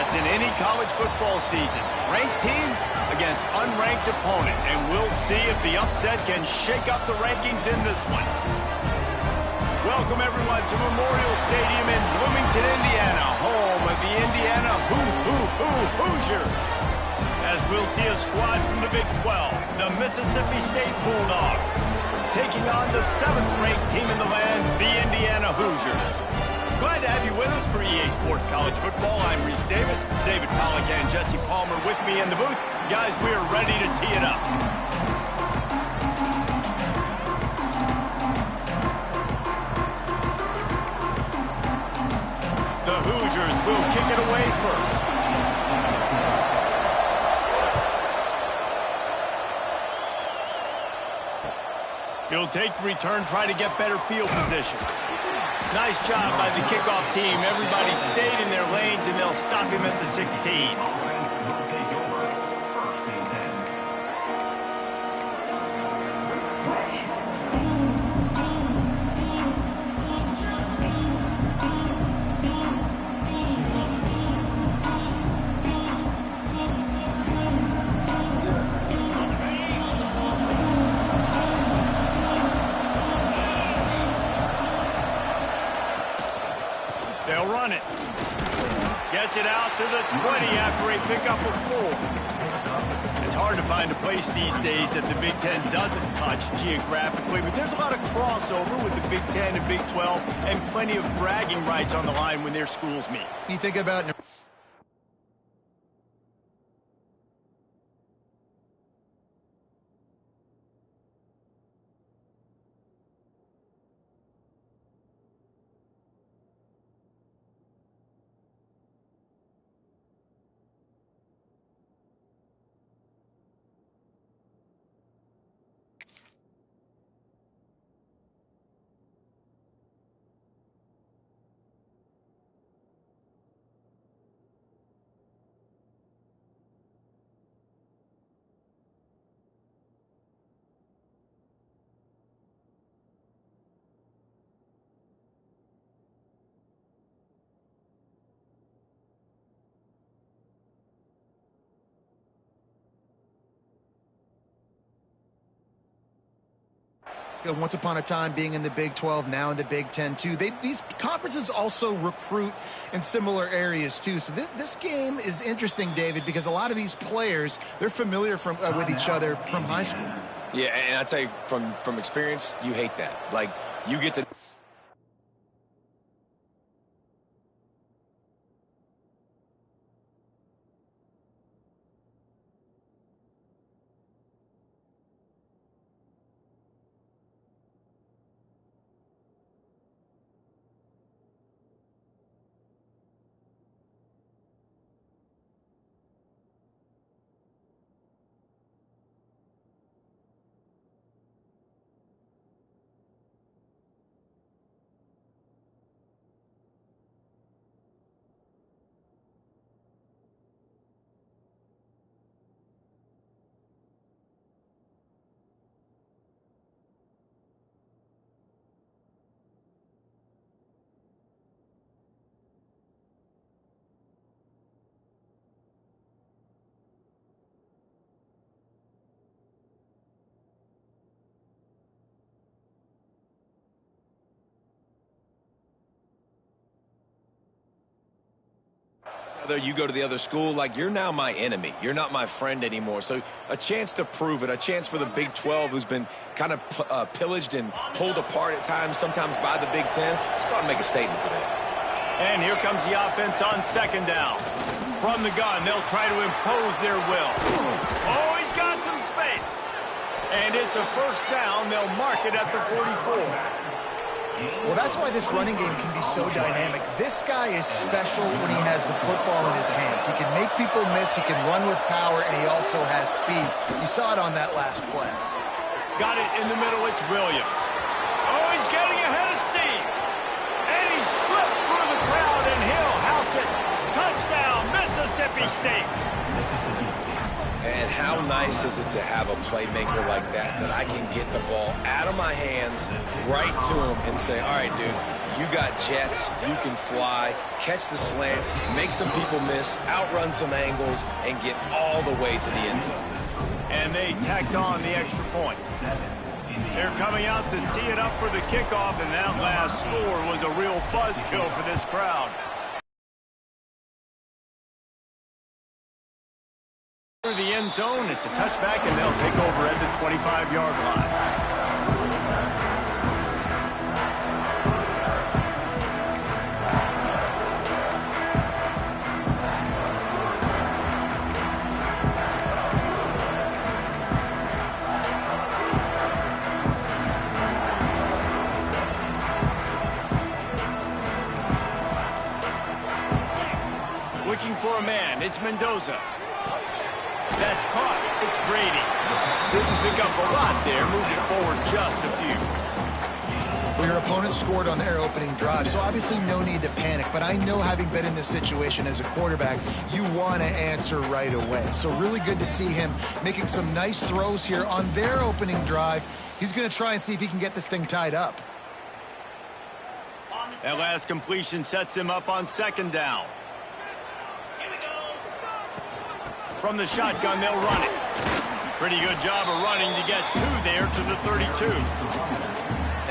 shots in any college football season. Ranked team against unranked opponent, and we'll see if the upset can shake up the rankings in this one. Welcome, everyone, to Memorial Stadium in Bloomington, Indiana, home of the Indiana Hoosiers. As we'll see a squad from the Big 12, the Mississippi State Bulldogs, taking on the 7th-ranked team in the land, the Indiana Hoosiers. Glad to have you with us for EA Sports College Football. I'm Reese Davis, David Pollack and Jesse Palmer with me in the booth. Guys, we are ready to tee it up. The Hoosiers will kick it away first. He'll take the return, try to get better field position. Nice job by the kickoff team. Everybody stayed in their lanes, and they'll stop him at the 16. They'll run it. Gets it out to the 20 after a pickup of 4. It's hard to find a place these days that the Big Ten doesn't touch geographically, but there's a lot of crossover with the Big Ten and Big 12 and plenty of bragging rights on the line when their schools meet. You think about... Once upon a time being in the Big 12, now in the Big 10 too. These conferences also recruit in similar areas too. So this game is interesting, David, because a lot of these players, they're familiar with each other from high school. Yeah, and I tell you from experience, you hate that. Like, you get to... You go to the other school, like, you're now my enemy. You're not my friend anymore. So a chance to prove it, a chance for the Big 12, who's been kind of pillaged and pulled apart at times, sometimes by the Big 10. Let's go out and make a statement today. And here comes the offense on second down. From the gun, they'll try to impose their will. Oh, he's got some space. And it's a first down. They'll mark it at the 44. Well, that's why this running game can be so dynamic. This guy is special when he has the football in his hands. He can make people miss, he can run with power, and he also has speed. You saw it on that last play. Got it in the middle, it's Williams. Oh, he's getting ahead of steam. And he slipped through the crowd, and he'll house it. Touchdown, Mississippi State. And how nice is it to have a playmaker like that I can get the ball out of my hands right to him and say, all right, dude, You got jets, you can fly, catch the slant, make some people miss, outrun some angles, and get all the way to the end zone. And they tacked on the extra point. They're coming out to tee it up for the kickoff, and that last score was a real buzzkill for this crowd. Through the end zone, it's a touchback, and they'll take over at the 25-yard line. Looking for a man, it's Mendoza. That's caught, it's Brady. Didn't pick up a lot there, moved it forward just a few. Well, your opponent scored on their opening drive, so obviously no need to panic. But I know, having been in this situation as a quarterback, you want to answer right away. So really good to see him making some nice throws here on their opening drive. He's going to try and see if he can get this thing tied up. That last completion sets him up on second down. From the shotgun, they'll run it. Pretty good job of running to get two there to the 32.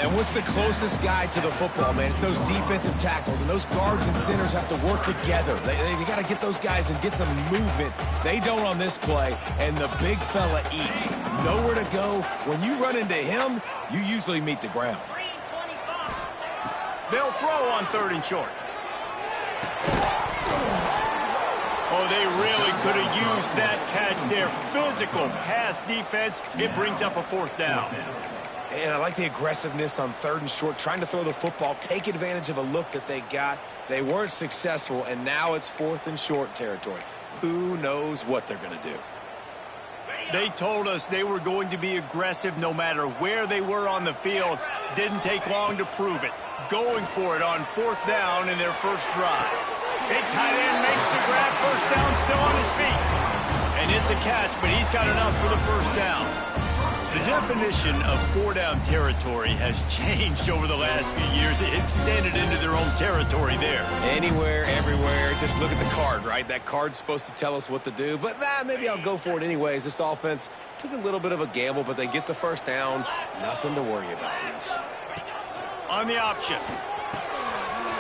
And what's the closest guy to the football, man? It's those defensive tackles, and those guards and centers have to work together. They got to get those guys and get some movement. They don't on this play, and the big fella eats. Nowhere to go. When you run into him, you usually meet the ground. They'll throw on 3rd and short. Oh, they really could have used that catch there. Physical pass defense. It brings up a 4th down. And I like the aggressiveness on 3rd and short, trying to throw the football, take advantage of a look that they got. They weren't successful, and now it's 4th and short territory. Who knows what they're going to do? They told us they were going to be aggressive no matter where they were on the field. Didn't take long to prove it. Going for it on 4th down in their first drive. Big tight end makes the grab, 1st down, still on his feet. And it's a catch, but he's got enough for the 1st down. The definition of 4-down territory has changed over the last few years. It extended into their own territory there. Anywhere, everywhere, just look at the card, right? That card's supposed to tell us what to do, but maybe I'll go for it anyways. This offense took a little bit of a gamble, but they get the 1st down. Nothing to worry about, Reese. On the option.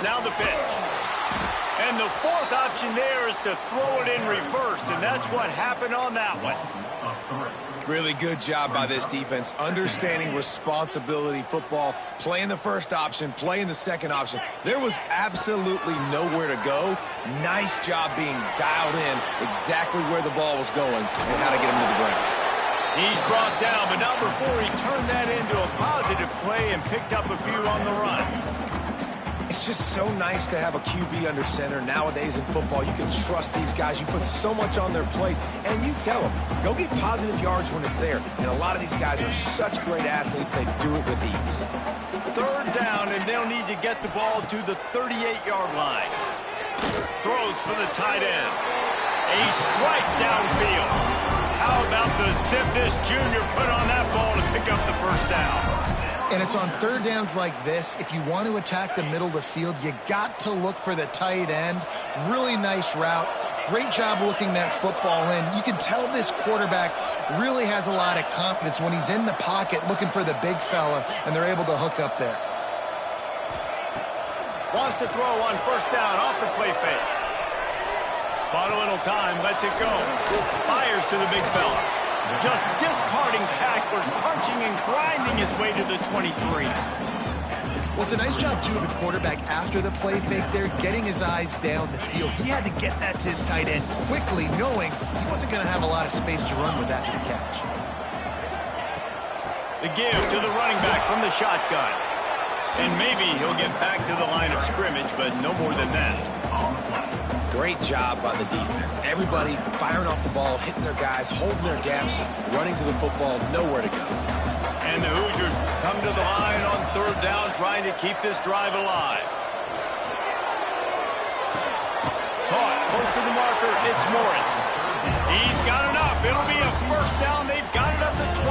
Now the pitch. And the 4th option there is to throw it in reverse, and that's what happened on that one. Really good job by this defense, understanding responsibility football, playing the 1st option, playing the 2nd option. There was absolutely nowhere to go. Nice job being dialed in exactly where the ball was going and how to get him to the ground. He's brought down, but not before he turned that into a positive play and picked up a few on the run. It's just so nice to have a QB under center. Nowadays in football, you can trust these guys. You put so much on their plate, and you tell them, go get positive yards when it's there. And a lot of these guys are such great athletes, they do it with ease. 3rd down, and they'll need to get the ball to the 38-yard line. Throws for the tight end. A strike downfield. How about the zip this junior put on that ball to pick up the 1st down? And it's on 3rd downs like this. If you want to attack the middle of the field, you got to look for the tight end. Really nice route. Great job looking that football in. You can tell this quarterback really has a lot of confidence when he's in the pocket looking for the big fella, and they're able to hook up there. Wants to throw on 1st down off the play fake. Bought a little time, lets it go. Fires to the big fella. Just discarding tacklers, punching and grinding his way to the 23. Well, it's a nice job, too, of the quarterback after the play fake there, getting his eyes down the field. He had to get that to his tight end quickly, knowing he wasn't going to have a lot of space to run with after the catch. The give to the running back from the shotgun. And maybe he'll get back to the line of scrimmage, but no more than that. Great job by the defense. Everybody firing off the ball, hitting their guys, holding their gaps, running to the football, nowhere to go. And the Hoosiers come to the line on 3rd down, trying to keep this drive alive. Caught, close to the marker, it's Morris. He's got enough. It'll be a 1st down. They've got it up to 12.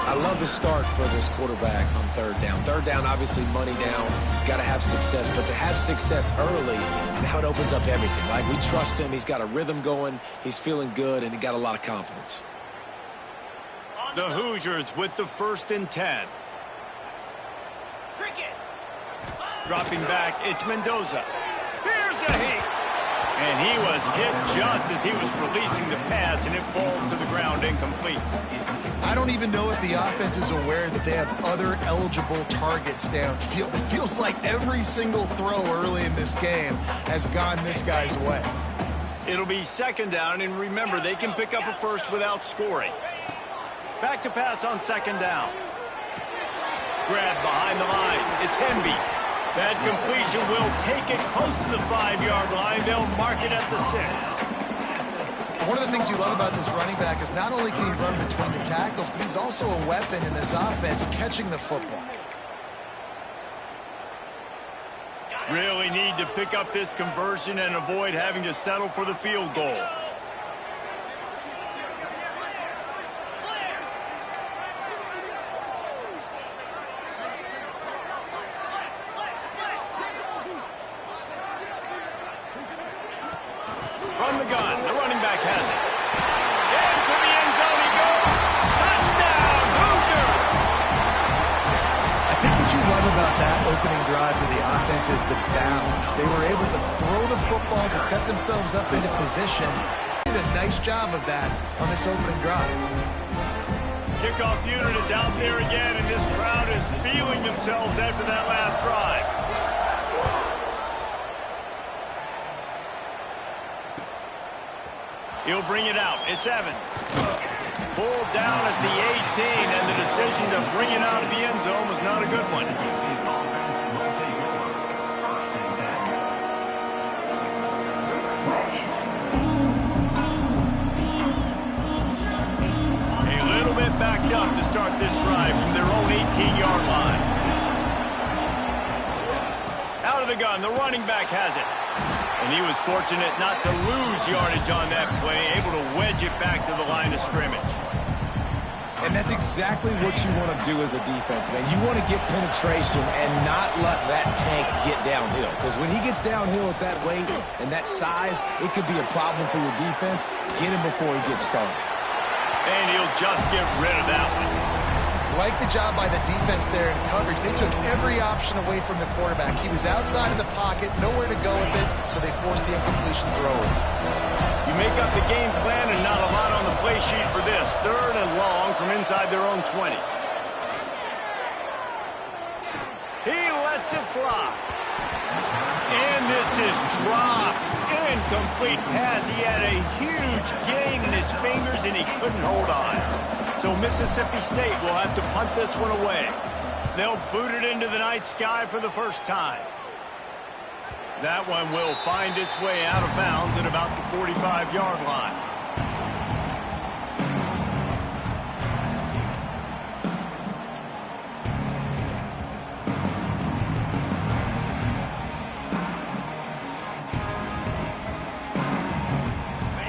I love love the start for this quarterback on third down. Third down, obviously money down. Got to have success. But to have success early, now it opens up everything. Like, we trust him. He's got a rhythm going. He's feeling good, and he got a lot of confidence. The Hoosiers with the 1st and 10. Dropping back, it's Mendoza. Here's a hit. And he was hit just as he was releasing the pass, and it falls to the ground incomplete. I don't even know if the offense is aware that they have other eligible targets downfield. It feels like every single throw early in this game has gone this guy's way. It'll be 2nd down, and remember, they can pick up a first without scoring. Back to pass on 2nd down. Grab behind the line. It's Hemby. That completion will take it close to the 5-yard line. They'll mark it at the 6. One of the things you love about this running back is not only can he run between the tackles, but he's also a weapon in this offense catching the football. Really need to pick up this conversion and avoid having to settle for the field goal. From the gun, the running back has it. Into the end zone he goes. Touchdown, Hoosiers! I think what you love about that opening drive for the offense is the balance. They were able to throw the football to set themselves up into position. Did a nice job of that on this opening drive. Kickoff unit is out there again, and this crowd is feeling themselves after that last drive. He'll bring it out. It's Evans. Pulled down at the 18, and the decision to bring it out of the end zone was not a good one. A little bit backed up to start this drive from their own 18-yard line. Out of the gun, the running back has it. And he was fortunate not to lose yardage on that play, able to wedge it back to the line of scrimmage. And that's exactly what you want to do as a defense, man. You want to get penetration and not let that tank get downhill. Because when he gets downhill at that weight and that size, it could be a problem for your defense. Get him before he gets started. And he'll just get rid of that one. Like the job by the defense there in coverage. They took every option away from the quarterback. He was outside of the pocket, nowhere to go with it, so they forced the incompletion throw. You make up the game plan and not a lot on the play sheet for this. 3rd and long from inside their own 20. He lets it fly. And this is dropped. Incomplete pass. He had a huge gain in his fingers and he couldn't hold on. So Mississippi State will have to punt this one away. They'll boot it into the night sky for the first time. That one will find its way out of bounds at about the 45-yard line.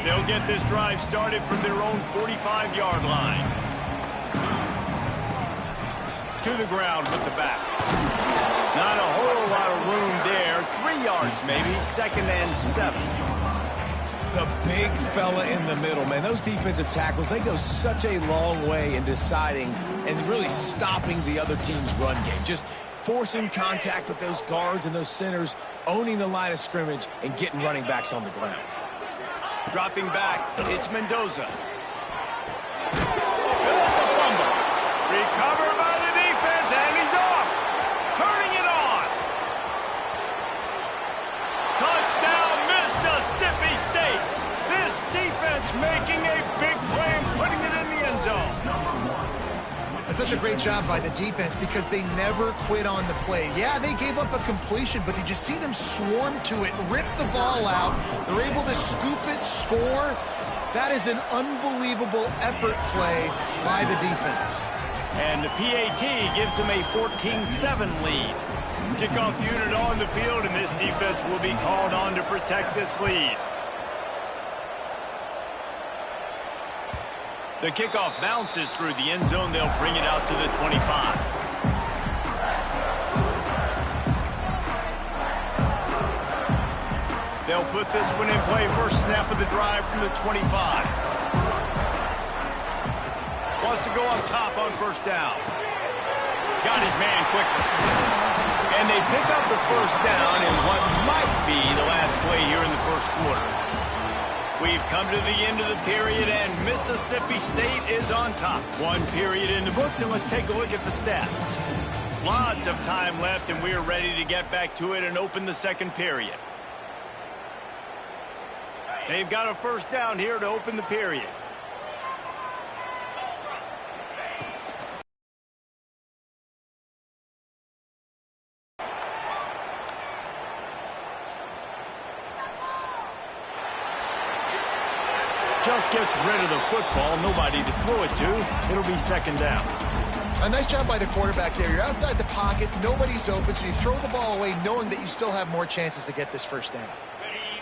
They'll get this drive started from their own 45-yard line. To the ground with the back. Not a whole lot of room there. 3 yards maybe. 2nd and 7. The big fella in the middle, man. Those defensive tackles, they go such a long way in deciding and really stopping the other team's run game. Just forcing contact with those guards and those centers, owning the line of scrimmage, and getting running backs on the ground. Dropping back, it's Mendoza. It's a fumble. Recovered by the defense, and he's off. Turning it on. Touchdown, Mississippi State. This defense making a big play and putting it in the end zone. That's such a great job by the defense because they never quit on the play. Yeah, they gave up a completion, but did you see them swarm to it, rip the ball out? They're able to scoop it, score. That is an unbelievable effort play by the defense. And the PAT gives them a 14-7 lead. Kickoff unit on the field, and this defense will be called on to protect this lead. The kickoff bounces through the end zone. They'll bring it out to the 25. They'll put this one in play. First snap of the drive from the 25. Wants to go up top on first down. Got his man quickly. And they pick up the first down in what might be the last play here in the first quarter. We've come to the end of the period, and Mississippi State is on top. One period in the books, and let's take a look at the stats. Lots of time left, and we are ready to get back to it and open the second period. They've got a first down here to open the period. Just gets rid of the football. Nobody to throw it to. It'll be second down. A nice job by the quarterback there. You're outside the pocket. Nobody's open, so you throw the ball away knowing that you still have more chances to get this first down.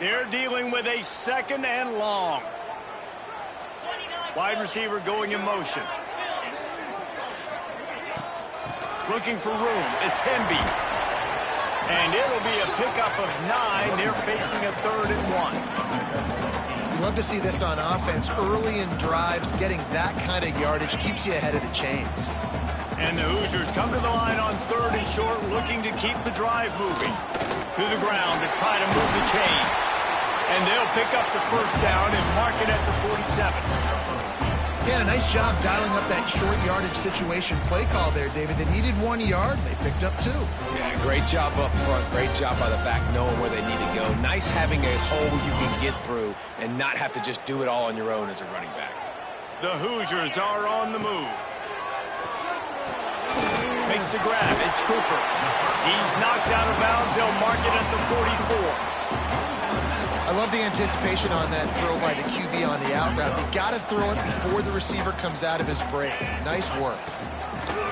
They're dealing with a second and long. Wide receiver going in motion. Looking for room. It's Hemby. And it'll be a pickup of 9. They're facing a 3rd and 1. Love to see this on offense. Early in drives, getting that kind of yardage keeps you ahead of the chains. And the Hoosiers come to the line on 3rd and short, looking to keep the drive moving. To the ground to try to move the chains. And they'll pick up the first down and mark it at the 47. Yeah, a nice job dialing up that short yardage situation play call there, David. They needed 1 yard, and they picked up 2. Yeah, great job up front. Great job by the back knowing where they need to go. Nice having a hole you can get through and not have to just do it all on your own as a running back. The Hoosiers are on the move. Makes the grab. It's Cooper. He's knocked out of bounds. They'll mark it at the 44. I love the anticipation on that throw by the QB on the out route. You got to throw it before the receiver comes out of his break. Nice work.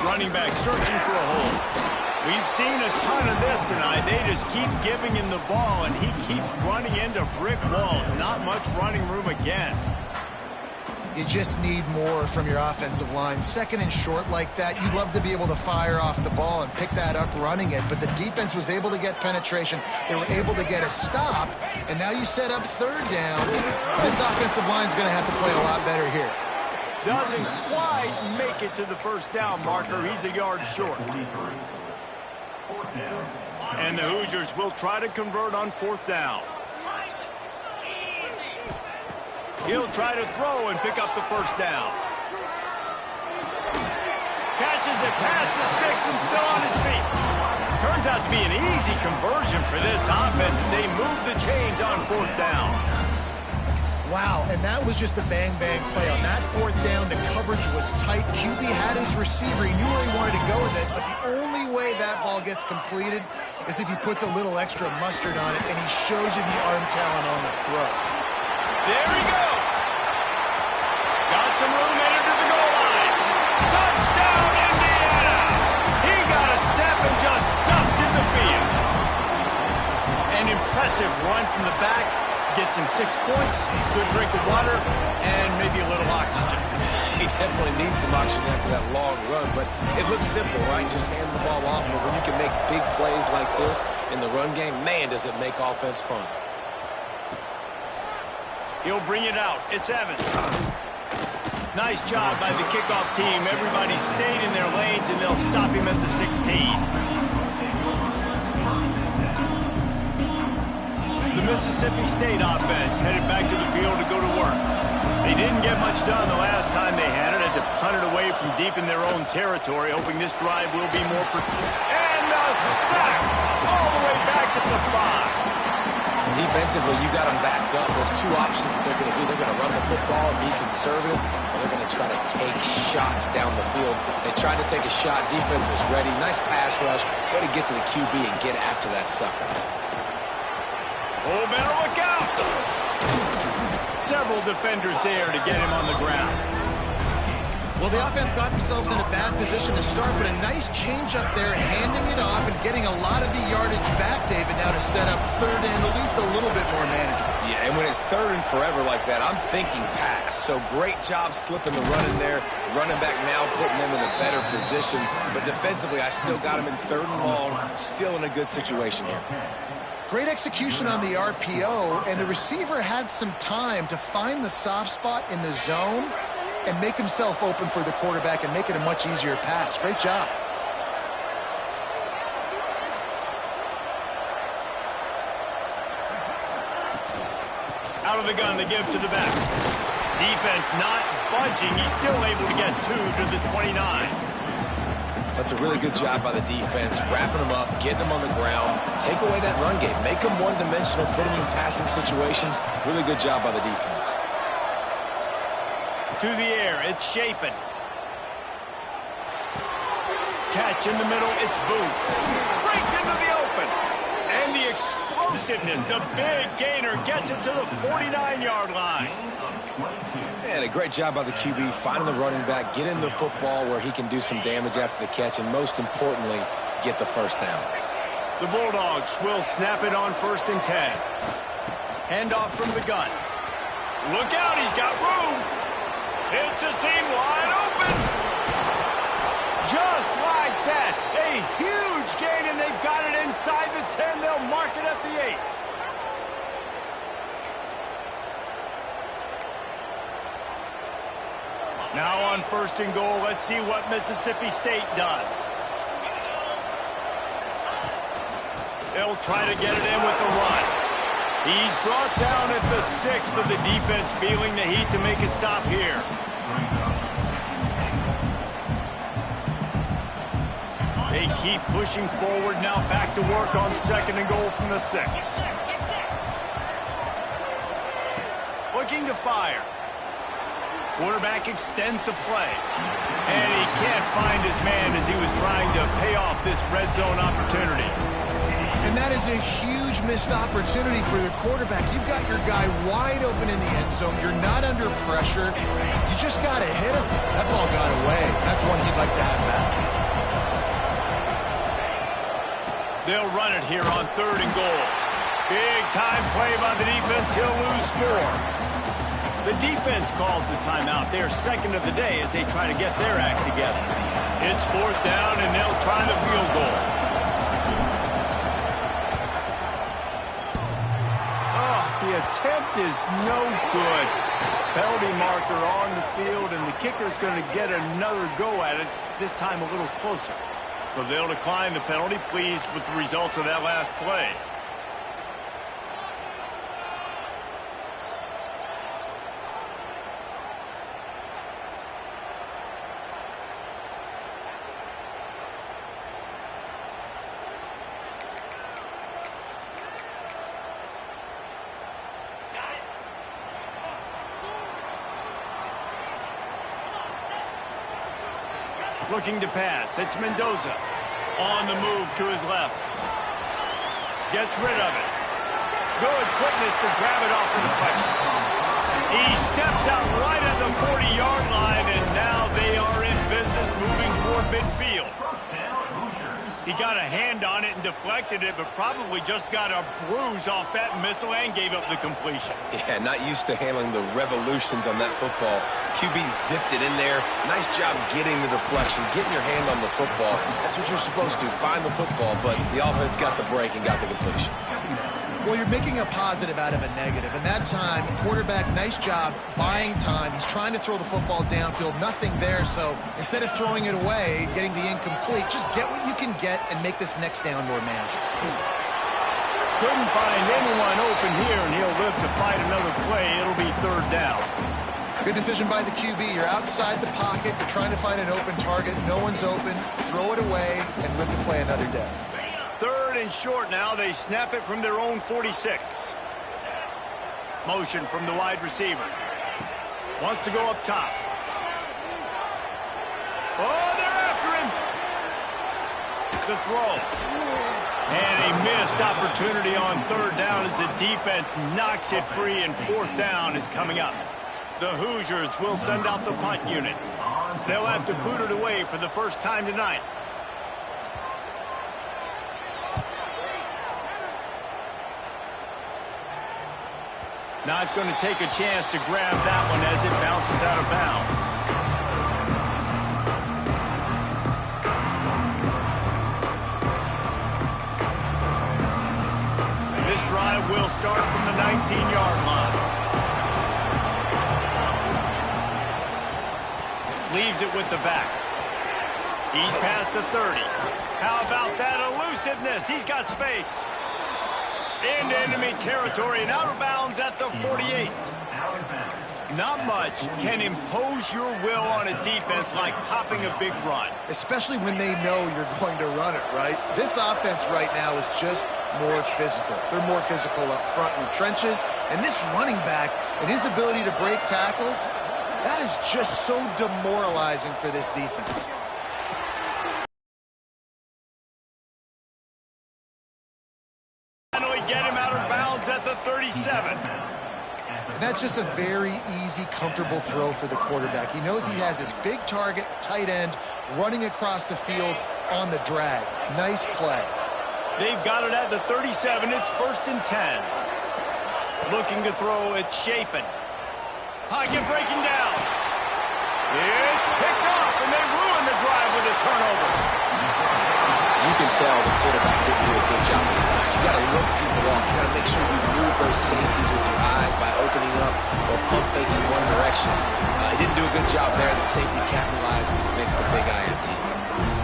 Running back searching for a hole. We've seen a ton of this tonight. They just keep giving him the ball, and he keeps running into brick walls. Not much running room again. You just need more from your offensive line. Second and short like that, you'd love to be able to fire off the ball and pick that up running it, but the defense was able to get penetration. They were able to get a stop, and now you set up 3rd down. This offensive line is going to have to play a lot better here. Doesn't quite make it to the first down marker. He's a yard short. And the Hoosiers will try to convert on 4th down. He'll try to throw and pick up the first down. Catches it past the sticks and still on his feet. Turns out to be an easy conversion for this offense as they move the chains on 4th down. Wow, and that was just a bang-bang play. On that 4th down, the coverage was tight. QB had his receiver. He knew where he wanted to go with it, but the only way that ball gets completed is if he puts a little extra mustard on it, and he shows you the arm talent on the throw. There he goes. Got some room headed to the goal line. Touchdown, Indiana! He got a step and just dusted the field. An impressive run from the back. Gets him 6 points, good drink of water, and maybe a little oxygen. He definitely needs some oxygen after that long run, but it looks simple, right? Just hand the ball off. But when you can make big plays like this in the run game, man, does it make offense fun. He'll bring it out. It's Evans. Nice job by the kickoff team. Everybody stayed in their lanes, and they'll stop him at the 16. The Mississippi State offense headed back to the field to go to work. They didn't get much done the last time they had it. Had to punt it away from deep in their own territory, hoping this drive will be more... And a sack all the way back at the 5. Defensively, you got them backed up. There's 2 options that they're going to do. They're going to run the football and be conservative, or they're going to try to take shots down the field. They tried to take a shot. Defense was ready. Nice pass rush. Way to get to the QB and get after that sucker. Oh, better look out! Several defenders there to get him on the ground. Well, the offense got themselves in a bad position to start, but a nice change up there, handing it off and getting a lot of the yardage back, David, now to set up third and at least a little bit more manageable. Yeah, and when it's third and forever like that, I'm thinking pass. So great job slipping the run in there. Running back now putting them in a better position. But defensively, I still got him in third and long, still in a good situation here. Great execution on the RPO, and the receiver had some time to find the soft spot in the zone and make himself open for the quarterback and make it a much easier pass. Great job. Out of the gun to give to the back. Defense not budging. He's still able to get 2 to the 29. That's a really good job by the defense, wrapping them up, getting them on the ground, take away that run game, make them one-dimensional, put them in passing situations. Really good job by the defense. To the air, it's Shapen. Catch in the middle, it's Booth. Breaks into the open. And the explosiveness, the big gainer gets it to the 49-yard line. And a great job by the QB, finding the running back, getting the football where he can do some damage after the catch, and most importantly, get the first down. The Bulldogs will snap it on 1st and 10. Handoff from the gun. Look out, he's got room. It's a seam wide open. Just like that. A huge gain, and they've got it inside the 10. They'll mark it at the 8. Now on 1st and goal, let's see what Mississippi State does. They'll try to get it in with the run. He's brought down at the 6, but the defense feeling the heat to make a stop here. They keep pushing forward, now back to work on 2nd and goal from the 6. Looking to fire. Quarterback extends the play. And he can't find his man as he was trying to pay off this red zone opportunity. And that is a huge missed opportunity for the quarterback. You've got your guy wide open in the end zone. You're not under pressure. You just got to hit him. That ball got away. That's one he'd like to have back. They'll run it here on 3rd and goal. Big time play by the defense. He'll lose 4. The defense calls the timeout. They're 2nd of the day as they try to get their act together. It's 4th down, and they'll try the field goal. Oh, the attempt is no good. Penalty marker on the field, and the kicker's going to get another go at it, this time a little closer. So they'll decline the penalty, pleased with the results of that last play. Looking to pass. It's Mendoza. On the move to his left. Gets rid of it. Good quickness to grab it off the deflection. He steps out right at the 40-yard line, and now they are in business moving toward midfield. He got a hand on it and deflected it, but probably just got a bruise off that missile and gave up the completion. Yeah, not used to handling the revolutions on that football. QB zipped it in there. Nice job getting the deflection, getting your hand on the football. That's what you're supposed to, find the football, but the offense got the break and got the completion. Well, you're making a positive out of a negative. And that time, quarterback, nice job, buying time. He's trying to throw the football downfield. Nothing there, so instead of throwing it away, getting the incomplete, just get what you can get and make this next down more manageable. Couldn't find anyone open here, and he'll live to fight another play. It'll be 3rd down. Good decision by the QB. You're outside the pocket. You're trying to find an open target. No one's open. Throw it away and live to play another day. 3rd and short now. They snap it from their own 46. Motion from the wide receiver. Wants to go up top. Oh, they're after him. The throw. And a missed opportunity on 3rd down as the defense knocks it free, and 4th down is coming up. The Hoosiers will send out the punt unit. They'll have to boot it away for the first time tonight. Not going to take a chance to grab that one as it bounces out of bounds. This drive will start from the 19-yard line. Leaves it with the back. He's past the 30. How about that elusiveness? He's got space. Into enemy territory and out of bounds at the 48. Not much can impose your will on a defense like popping a big run. Especially when they know you're going to run it, right? This offense right now is just more physical. They're more physical up front in the trenches. And this running back and his ability to break tackles, that is just so demoralizing for this defense. Get him out of bounds at the 37. That's just a very easy, comfortable throw for the quarterback. He knows he has his big target, tight end, running across the field on the drag. Nice play. They've got it at the 37. It's 1st and 10. Looking to throw. It's Shapen. Pocket breaking down. It's picked off, and they ruin the drive with a turnover. You can tell the quarterback didn't do a good job with his eyes. You got to look people off. You got to make sure you move those safeties with your eyes by opening up or pump faking one direction. He didn't do a good job there. The safety capitalized, makes the big INT.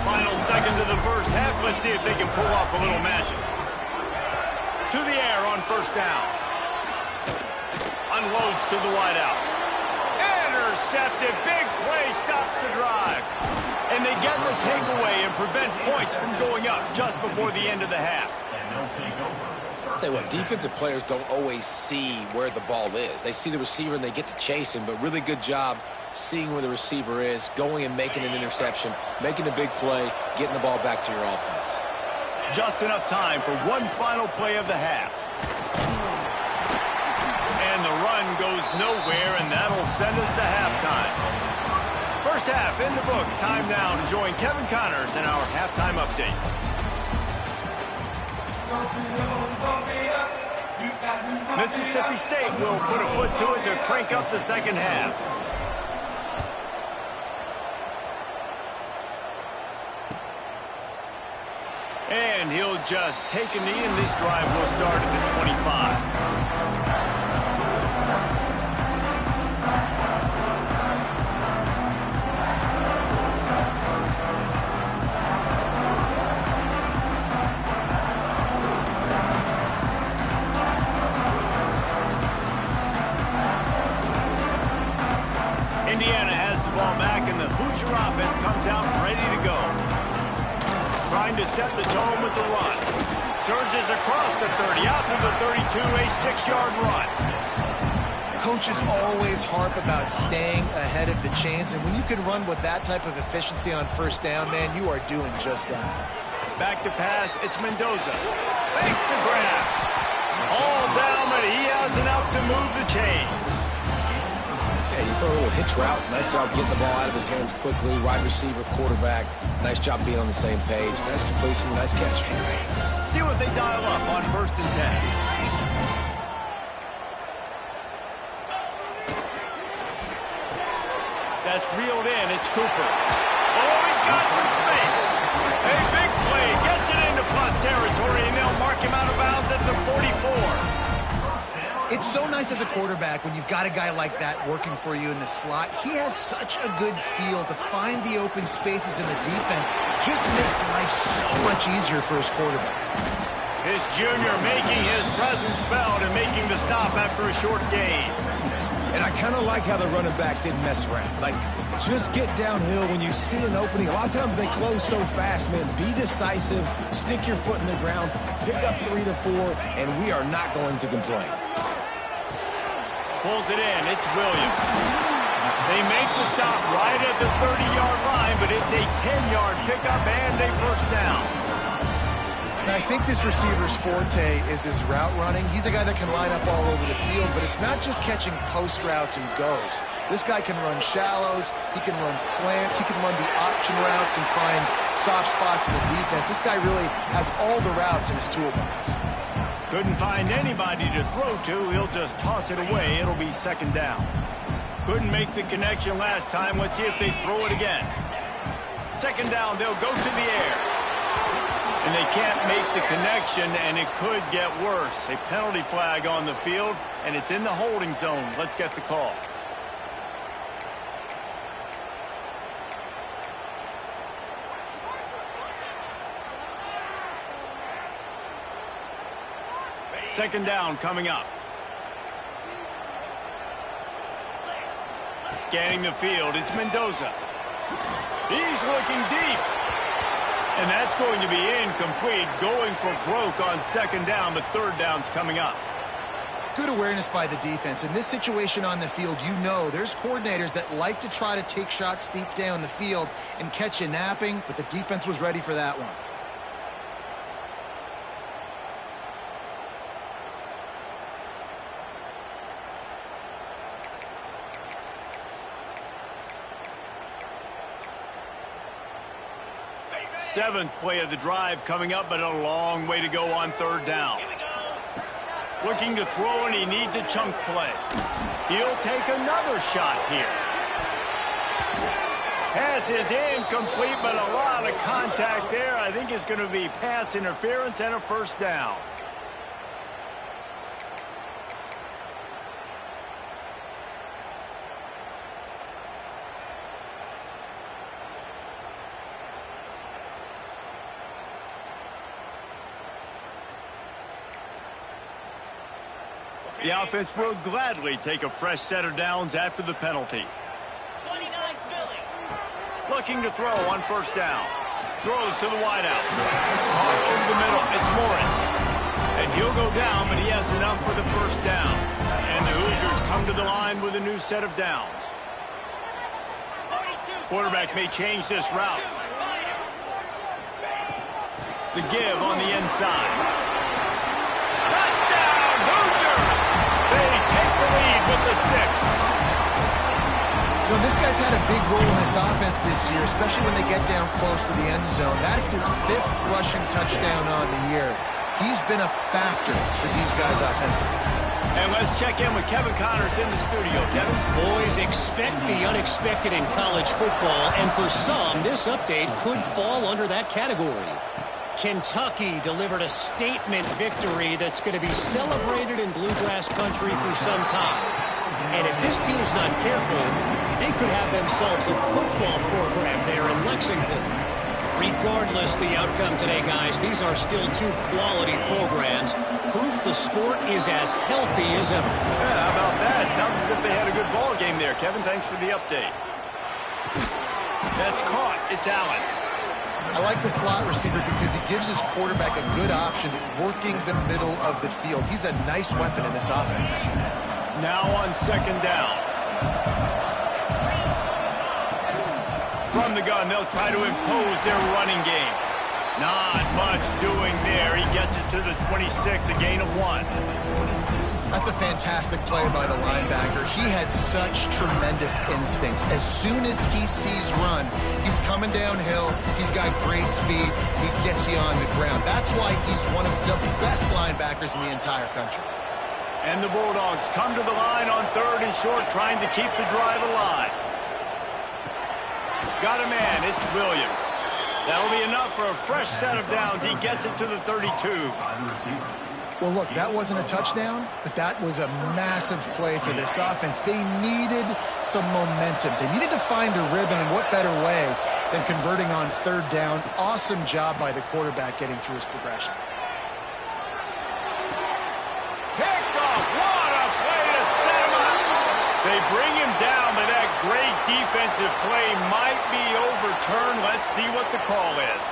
Final seconds of the first half. Let's see if they can pull off a little magic. To the air on 1st down. Unloads to the wideout. Intercepted. Big play stops the drive. And they get the takeaway and prevent points from going up just before the end of the half. I'll tell you what, defensive players don't always see where the ball is. They see the receiver and they get to chase him, but really good job seeing where the receiver is, going and making an interception, making a big play, getting the ball back to your offense. Just enough time for one final play of the half. And the run goes nowhere, and that'll send us to halftime. First half in the books. Time now to join Kevin Connors in our halftime update. Mississippi State will put a foot to it to crank up the second half. And he'll just take a knee, and this drive will start at the 25. Indiana has the ball back, and the Hoosier offense comes out ready to go. Trying to set the tone with the run. Surges across the 30, out to the 32, a 6-yard run. Coaches always harp about staying ahead of the chains, and when you can run with that type of efficiency on 1st down, man, you are doing just that. Back to pass, it's Mendoza. Fakes the grab. All down, but he has enough to move the chains. Yeah, you throw a little hitch route. Nice job getting the ball out of his hands quickly. Wide receiver, quarterback. Nice job being on the same page. Nice completion, nice catch. See what they dial up on 1st and 10. That's reeled in. It's Cooper. Oh, he's got some space. A big play. Gets it into plus territory, and they'll mark him out of bounds at the 44. It's so nice as a quarterback when you've got a guy like that working for you in the slot. He has such a good feel to find the open spaces in the defense. Just makes life so much easier for his quarterback. This junior making his presence felt and making the stop after a short gain. And I kind of like how the running back didn't mess around. Like, just get downhill when you see an opening. A lot of times they close so fast, man. Be decisive, stick your foot in the ground, pick up 3 to 4, and we are not going to complain. Pulls it in. It's Williams. They make the stop right at the 30-yard line, but it's a 10-yard pickup and a 1st down. And I think this receiver's forte is his route running. He's a guy that can line up all over the field, but it's not just catching post routes and goes. This guy can run shallows, he can run slants, he can run the option routes and find soft spots in the defense. This guy really has all the routes in his toolbox. Couldn't find anybody to throw to. He'll just toss it away. It'll be second down. Couldn't make the connection last time. Let's see if they throw it again. Second down, they'll go to the air. And they can't make the connection, and it could get worse. A penalty flag on the field, and it's in the holding zone. Let's get the call. Second down coming up. Scanning the field, it's Mendoza. He's looking deep. And that's going to be incomplete, going for broke on second down, but third down's coming up. Good awareness by the defense. In this situation on the field, you know there's coordinators that like to try to take shots deep down the field and catch you napping, but the defense was ready for that one. Seventh play of the drive coming up, but a long way to go on third down. Looking to throw, and he needs a chunk play. He'll take another shot here. Pass is incomplete, but a lot of contact there. I think it's going to be pass interference and a first down. The offense will gladly take a fresh set of downs after the penalty. Looking to throw on first down. Throws to the wideout. Over the middle, it's Morris. And he'll go down, but he has enough for the first down. And the Hoosiers come to the line with a new set of downs. Quarterback may change this route. The give on the inside. Touchdown, Hoosiers! They take the lead with the 6. You know, this guy's had a big role in this offense this year, especially when they get down close to the end zone. That's his 5th rushing touchdown on the year. He's been a factor for these guys offensively. And let's check in with Kevin Connors in the studio. Kevin? Boys, expect the unexpected in college football, and for some, this update could fall under that category. Kentucky delivered a statement victory that's going to be celebrated in Bluegrass country for some time. And if this team's not careful, they could have themselves a football program there in Lexington. Regardless the outcome today, guys, these are still 2 quality programs. Proof the sport is as healthy as ever. Yeah, how about that? Sounds as if they had a good ball game there. Kevin, thanks for the update. That's caught. It's Allen. I like the slot receiver because he gives his quarterback a good option working the middle of the field. He's a nice weapon in this offense. Now on second down. From the gun, they'll try to impose their running game. Not much doing there. He gets it to the 26, a gain of 1. That's a fantastic play by the linebacker. He has such tremendous instincts. As soon as he sees run, he's coming downhill. He's got great speed. He gets you on the ground. That's why he's one of the best linebackers in the entire country. And the Bulldogs come to the line on third and short, trying to keep the drive alive. Got a man. It's Williams. That'll be enough for a fresh set of downs. He gets it to the 32. Well, look, that wasn't a touchdown, but that was a massive play for this offense. They needed some momentum. They needed to find a rhythm, and what better way than converting on third down. Awesome job by the quarterback getting through his progression. Picked off. What a play to set him up. They bring him down, but that great defensive play might be overturned. Let's see what the call is.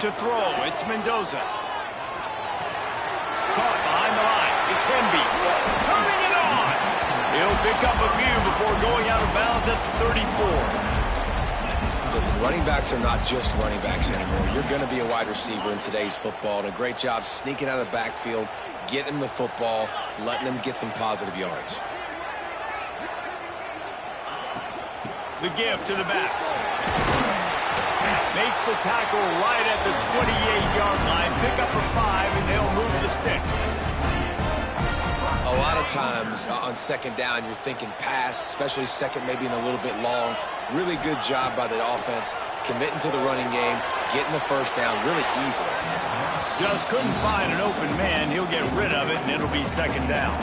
To throw, it's Mendoza. Caught behind the line. It's Hemby. Turning it on. He'll pick up a few before going out of bounds at the 34. Listen, running backs are not just running backs anymore. You're going to be a wide receiver in today's football, and a great job sneaking out of the backfield, getting him the football, letting him get some positive yards. The give to the back. Makes the tackle right at the 28-yard line. Pick up a 5, and they'll move the sticks. A lot of times on second down, you're thinking pass, especially second maybe in a little bit long. Really good job by the offense, committing to the running game, getting the first down really easily. Just couldn't find an open man. He'll get rid of it, and it'll be second down.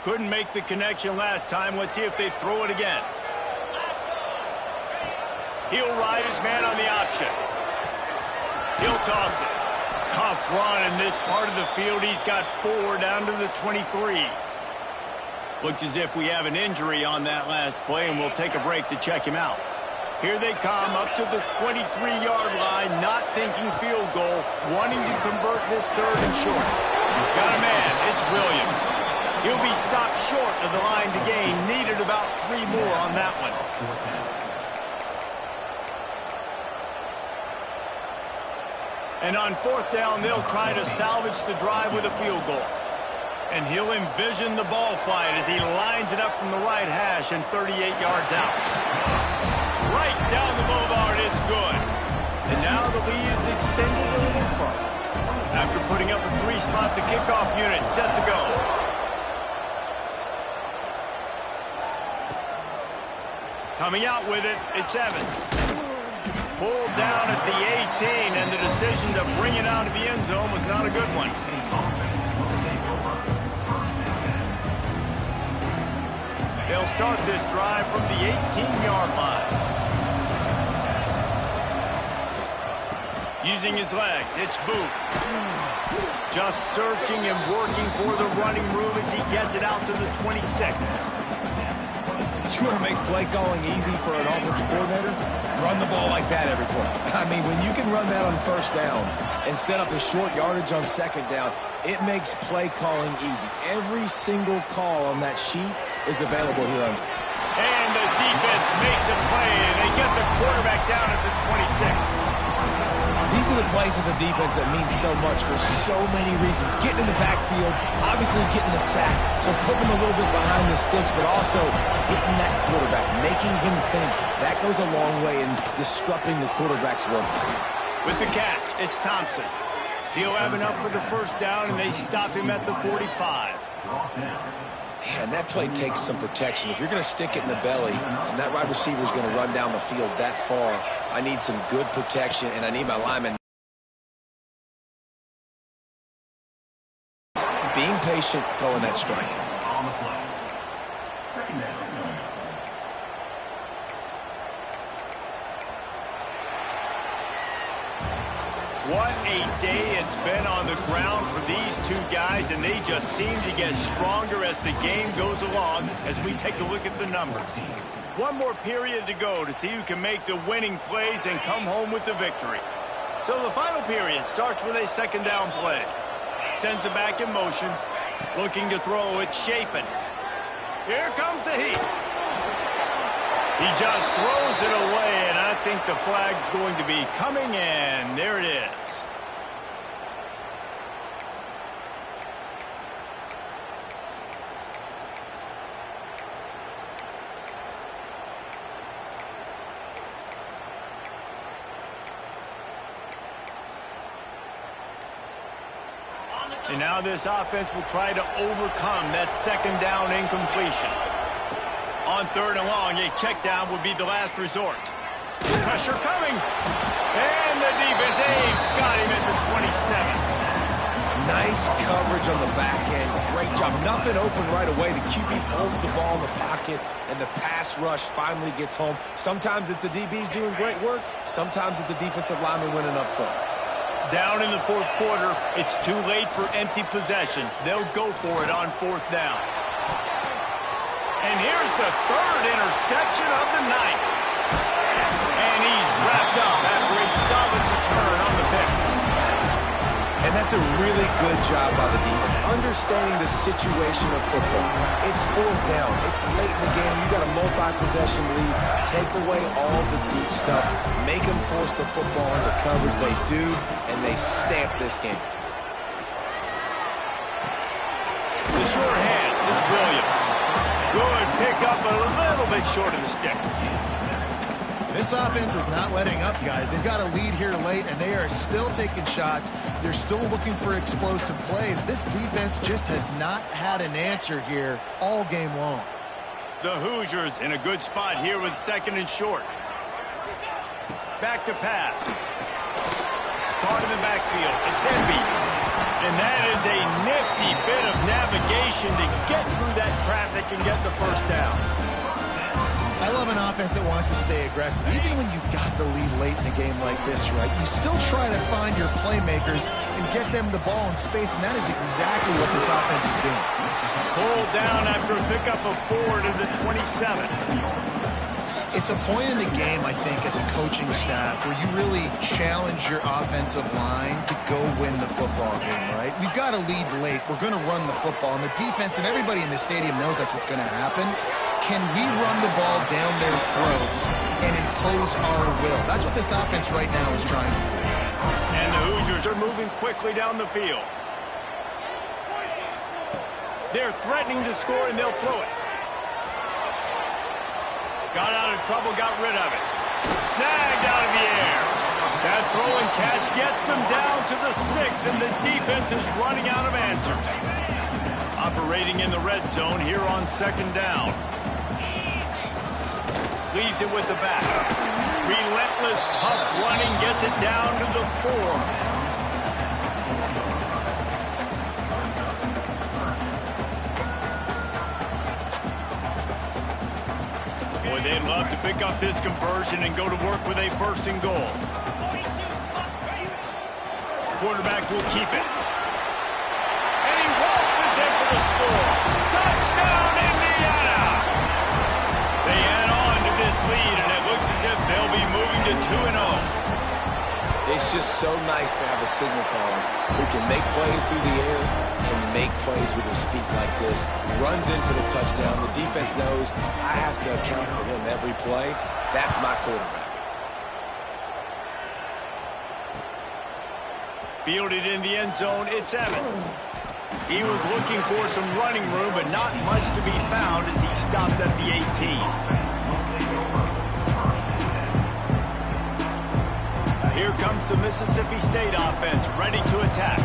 Couldn't make the connection last time. Let's see if they throw it again. He'll ride his man on the option. He'll toss it. Tough run in this part of the field. He's got 4 down to the 23. Looks as if we have an injury on that last play, and we'll take a break to check him out. Here they come up to the 23-yard line, not thinking field goal, wanting to convert this 3rd and short. Got a man. It's Williams. He'll be stopped short of the line to gain. Needed about 3 more on that one. And on 4th down, they'll try to salvage the drive with a field goal. And he'll envision the ball flight as he lines it up from the right hash and 38 yards out. Right down the boulevard, it's good. And now the lead is extended a little further. After putting up a 3-spot, the kickoff unit set to go. Coming out with it, it's Evans. Pulled down at the 18, and the decision to bring it out of the end zone was not a good one. They'll start this drive from the 18-yard line. Using his legs, it's Booth. Just searching and working for the running room as he gets it out to the 26. You want to make play calling easy for an offensive coordinator? Run the ball like that every play. I mean, when you can run that on 1st down and set up a short yardage on 2nd down, it makes play calling easy. Every single call on that sheet is available here on. And the defense makes a play, and they get the quarterback down at the 26. These are the plays as a defense that mean so much for so many reasons. Getting in the backfield, obviously getting the sack, so putting him a little bit behind the sticks, but also hitting that quarterback, making him think. That goes a long way in disrupting the quarterback's work. With the catch, it's Thompson. He'll have enough for the 1st down, and they stop him at the 45. Man, that play takes some protection. If you're going to stick it in the belly and that wide receiver is going to run down the field that far, I need some good protection, and I need my linemen being patient, throwing that strike. On the play. 2nd down. What a day it's been on the ground for these two guys, and they just seem to get stronger as the game goes along as we take a look at the numbers. One more period to go to see who can make the winning plays and come home with the victory. So the final period starts with a 2nd down play. Sends it back in motion. Looking to throw, it's Shapen. Here comes the heat. He just throws it away, and I think the flag's going to be coming in. There it is. And now this offense will try to overcome that 2nd down incompletion. On 3rd and long, a check down would be the last resort. Pressure coming. And the defense got him at the 27. Nice coverage on the back end. Great job. Nothing open right away. The QB holds the ball in the pocket, and the pass rush finally gets home. Sometimes it's the DBs doing great work. Sometimes it's the defensive lineman winning up front. Down in the fourth quarter, it's too late for empty possessions. They'll go for it on fourth down. And here's the third interception of the night. And he's wrapped up after a solid return on the pick. And that's a really good job by the defense, understanding the situation of football. It's fourth down. It's late in the game. You got a multi-possession lead. Take away all the deep stuff. Make them force the football into coverage. They do, and they stamp this game. The sure hands, it's Williams. Good pick up, but a little bit short of the sticks. This offense is not letting up, guys. They've got a lead here late, and they are still taking shots. They're still looking for explosive plays. This defense just has not had an answer here all game long. The Hoosiers in a good spot here with second and short. Back to pass. Caught in the backfield. It's Hemby. And that is a nifty bit of navigation to get through that traffic and get the first down. I love an offense that wants to stay aggressive. Even when you've got the lead late in a game like this, right, you still try to find your playmakers and get them the ball in space, and that is exactly what this offense is doing. Pulled down after a pickup of 4 to the 27. It's a point in the game, I think, as a coaching staff where you really challenge your offensive line to go win the football game, right? We've got to lead late. We're going to run the football, and the defense and everybody in the stadium knows that's what's going to happen. Can we run the ball down their throats and impose our will? That's what this offense right now is trying to do. And the Hoosiers are moving quickly down the field. They're threatening to score, and they'll throw it. Got out of trouble, got rid of it. Snagged out of the air. That throw and catch gets them down to the 6, and the defense is running out of answers. Operating in the red zone here on second down. Leaves it with the back. Relentless, tough running gets it down to the 4. Boy, they'd love to pick up this conversion and go to work with a first and goal. Quarterback will keep it. And he waltzes in for the score. Touchdown, Indiana! They add on to this lead, and it looks as if they'll be moving to 2-0. It's just so nice to have a signal caller who can make plays through the air and make plays with his feet like this. Runs in for the touchdown. The defense knows I have to account for him every play. That's my quarterback. Fielded in the end zone, it's Evans. He was looking for some running room, but not much to be found as he stopped at the 18. Here comes the Mississippi State offense, ready to attack.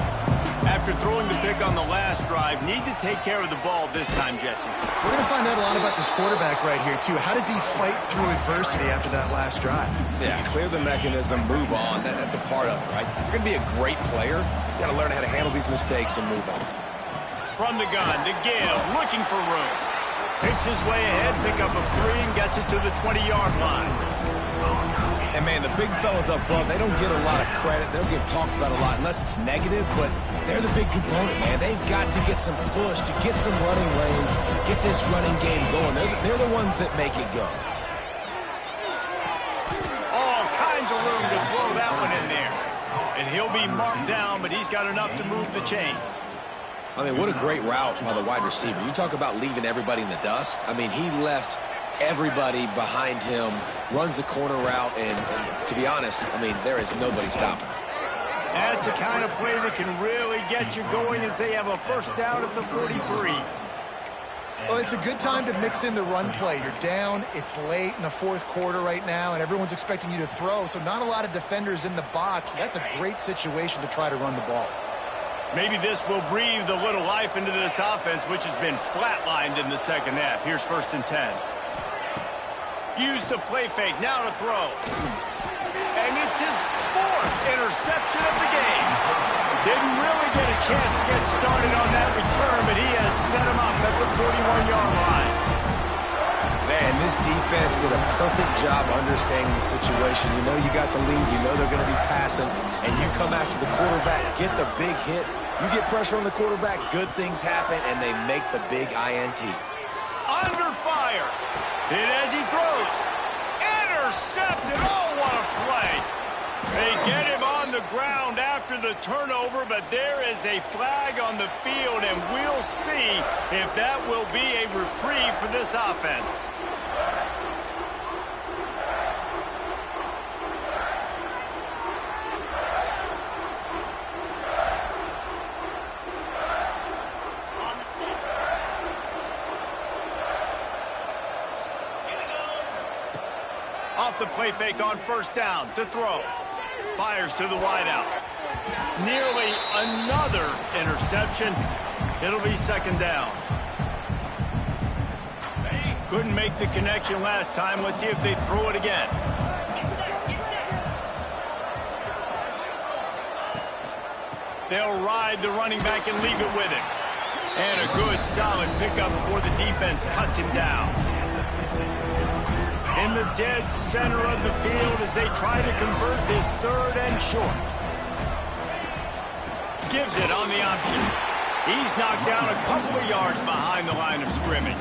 After throwing the pick on the last drive, need to take care of the ball this time, Jesse. We're going to find out a lot about this quarterback right here, too. How does he fight through adversity after that last drive? Yeah, clear the mechanism, move on. That's a part of it, right? If you're going to be a great player, you got to learn how to handle these mistakes and move on. From the gun to Gale, looking for room. Picks his way ahead, pick up of 3, and gets it to the 20-yard line. And, man, the big fellas up front, they don't get a lot of credit. They don't get talked about a lot unless it's negative, but they're the big component, man. They've got to get some push, to get some running lanes, get this running game going. They're the ones that make it go. All kinds of room to throw that one in there. And he'll be marked down, but he's got enough to move the chains. I mean, what a great route by the wide receiver. You talk about leaving everybody in the dust. I mean, he left everybody behind him, runs the corner route, and to be honest, I mean, there is nobody stopping him. That's the kind of play that can really get you going as they have a first down at the 43. Well, it's a good time to mix in the run play. You're down, it's late in the fourth quarter right now, and everyone's expecting you to throw, so not a lot of defenders in the box. That's a great situation to try to run the ball. Maybe this will breathe a little life into this offense, which has been flatlined in the second half. Here's 1st and 10. Use the play fake, now to throw. And it's his 4th interception of the game. Didn't really get a chance to get started on that return, but he has set him up at the 41-yard line. Man, this defense did a perfect job understanding the situation. You know you got the lead, you know they're going to be passing, and you come after the quarterback, get the big hit. You get pressure on the quarterback, good things happen, and they make the big INT. Under fire. Hit as he throws. Intercepted. Oh, what a play. They get him on the ground after the turnover, but there is a flag on the field, and we'll see if that will be a reprieve for this offense. Off the play fake on first down to throw. Fires to the wideout. Nearly another interception. It'll be second down. Couldn't make the connection last time. Let's see if they throw it again. They'll ride the running back and leave it with him. And a good, solid pickup before the defense cuts him down. In the dead center of the field as they try to convert this third and short. Gives it on the option. He's knocked down a couple of yards behind the line of scrimmage.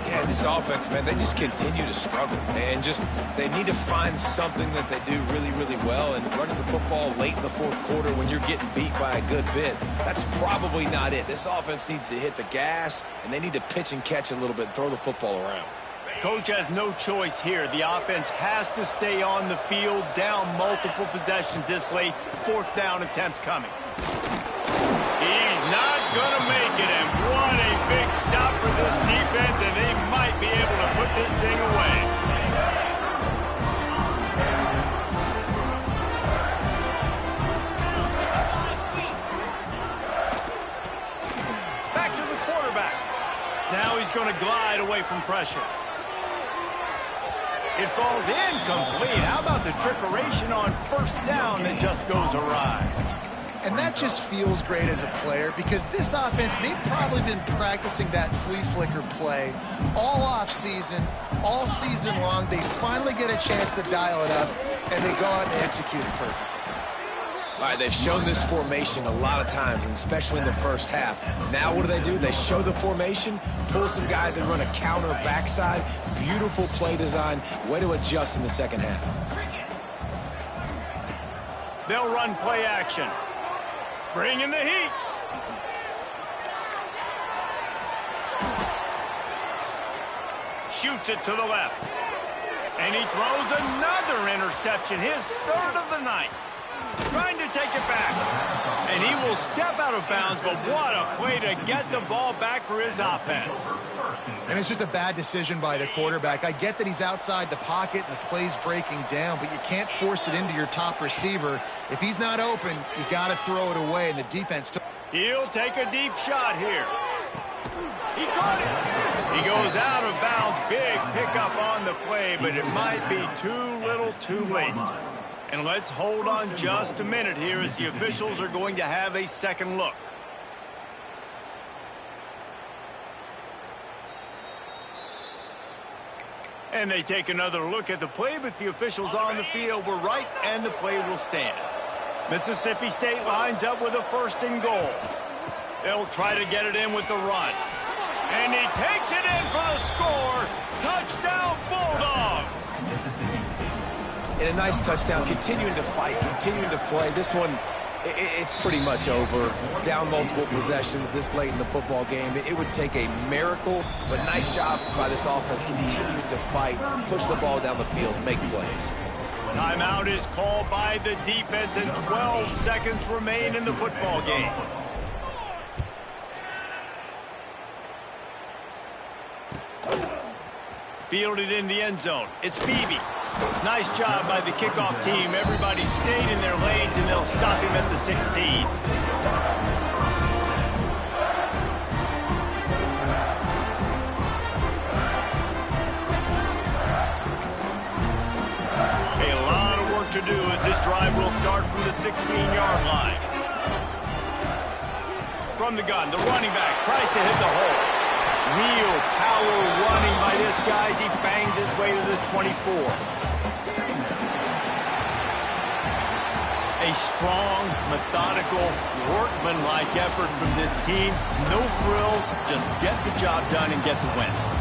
Yeah, this offense, man, they just continue to struggle. And just, they need to find something that they do really, really well. And running the football late in the fourth quarter when you're getting beat by a good bit, that's probably not it. This offense needs to hit the gas, and they need to pitch and catch a little bit and throw the football around. Coach has no choice here. The offense has to stay on the field, down multiple possessions this late. Fourth down attempt coming. He's not going to make it, and what a big stop for this defense, and they might be able to put this thing away. Back to the quarterback. Now he's going to glide away from pressure. It falls incomplete. How about the trickeration on first down that just goes awry? And that just feels great as a player because this offense, they've probably been practicing that flea flicker play all off season, all season long. They finally get a chance to dial it up, and they go out and execute it perfectly. All right, they've shown this formation a lot of times, and especially in the first half. Now what do? They show the formation, pull some guys and run a counter backside. Beautiful play design. Way to adjust in the second half. They'll run play action. Bring in the heat. Shoots it to the left. And he throws another interception, his third of the night. Trying to take it back. And he will step out of bounds, but what a way to get the ball back for his offense. And it's just a bad decision by the quarterback. I get that he's outside the pocket and the play's breaking down, but you can't force it into your top receiver. If he's not open, you got to throw it away, and the defense took. He'll take a deep shot here. He caught it. He goes out of bounds. Big pickup on the play, but it might be too little too late. And let's hold on just a minute here as the officials are going to have a second look. And they take another look at the play, but the officials on the field were right, and the play will stand. Mississippi State lines up with a first and goal. They'll try to get it in with the run. And he takes it in for the score. Touchdown, Bulldogs! And a nice touchdown, continuing to fight, continuing to play. This one, it's pretty much over. Down multiple possessions this late in the football game. It would take a miracle, but nice job by this offense, continuing to fight, push the ball down the field, make plays. Timeout is called by the defense, and 12 seconds remain in the football game. Fielded in the end zone. It's Beebe. Nice job by the kickoff team. Everybody stayed in their lanes, and they'll stop him at the 16. A lot of work to do as this drive will start from the 16-yard line. From the gun, the running back tries to hit the hole. Real power running by this guy 24. A strong, methodical, workmanlike effort from this team. No frills, just get the job done and get the win.